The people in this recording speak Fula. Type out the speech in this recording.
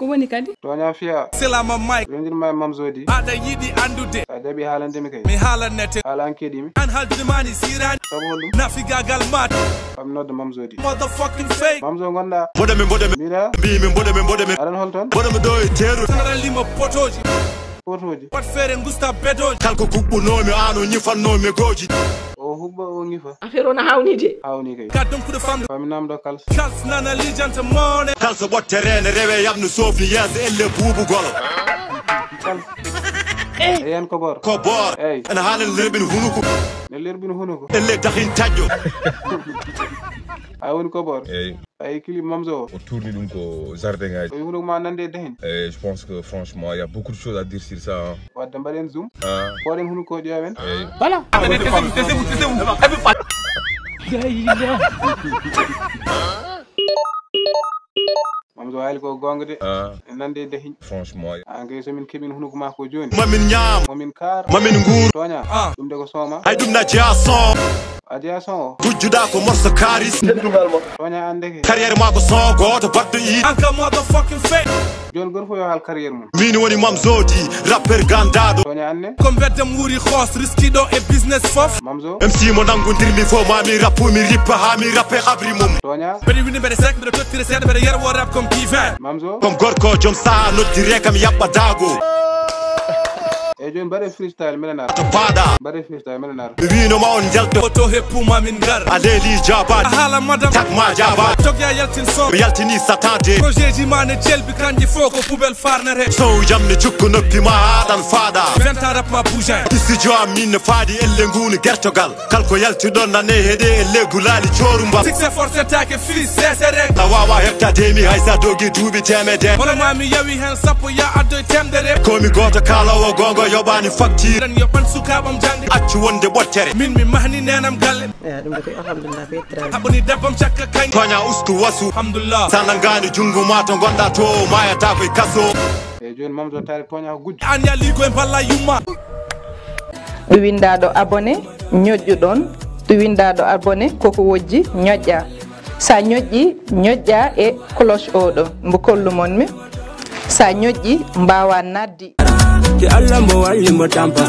ko woni kadi toña fiya selama may rendirma mam zodi ada yidi andude sa jaɓi haalandemi kay mi haalanete haala an keeɗimi an haldimani sirani sabu hollum nafigagal mat am nodde mam zodi motherfucking fake mam zo gonɗa bodemi mbiɗa mbimi aɗan holton bodemi ɗo e teeru tanara lima potoji potoji wat feere gusta bedoji kalko kuɓɓunomi an o ñifannomi gooji o huɓɓa o ñifa affaire o no hawni de hawni kay ka donkude famde faminama ɗo kals kals nana lijanta mone kalso ɓotterene rewe yabno sofni yeeso elle buubugol kals eyen ko bor eyyi ene haalani lerɓini hunuko ne lerɓini hunuko elle dahin taƴƴo a woni ko bor eyyi ay clip mamzo o tourni ɗum ko jardin ngaji o hunuko ma nande dahin je pense que franchement il y a beaucoup de choses à dire sur ça hein. wadde mbaɗen zoom poɗen hunuko ƴeewen Eyyi. voilà mamzo haali ko gonga de nande dahin franchement an kay somin keɓin hunuko ma ko joni mamin ñaam momin kar mamin nguur toña ɗum de ko sooma hay ɗum na jeeya son a jeeya son o gujjuɗa ko morso karis toña andeke carriére ma ko son goto baɗɗo i anka motherfucking fake joni goto fof yo haal carriére mum min woni mam zodi rappeur gandaɗo toña anne ko beddem wuuri hoos riskiɗo e business fof mamzo MC mo nangodirmi fo mami rappu mi rippa ha mi rappe habri mum toña mbeɗe wini mbeɗe sek mbeɗe tottire seeɗa mbeɗe yerwo rap comme kiven mamzo comme gorko joom saha noddire kam yaɓɓa dago e joni mbaɗe freestyle mbeɗen ara to paɗa mbaɗe freestyle mbeɗen ara mi winoma on jalto oto heppuma min gar a leeli a jabaɗi haala madame takma jabaɗi jogya yaltin son mi yaltini satade projet ji ma ne jelbi kanji fo ko poubelle farnete sow jam ne jukku noppi ma haɗan faaɗa venta rap ma bougin studio am min ne faadi elle nguni gertogal kalko yaltiɗon nane heeɗe elle gulali corumbal succès forcé take fils sesere a wawa heɓtademi haysa dogi duuɓi temede hono ma mi yawi hen sappo ya addoye temdere komi goto kalowo gongo yoɓani facture ren yoɓan sukaɓam jangde accu wonde ɓottere min mi mahni nenam galle ɗum de koy alhamdulillah be tra haɓoni debbam cakka kañ toña ustu wasu alhamdulillah sanagani junggo ma to gonɗa to mayata koye kaso e joni mamzo taari toña ko gujjo an ya ligoye balla yumma windaɗo abonné ñoƴƴuɗon windaɗo abonné koko wojji ñoƴƴa sa ñoƴƴi ñoƴƴa e cloche oɗo mbo kollumon mi sa ñoƴƴi mbawa naddi Ki Allah mo walli mo tampa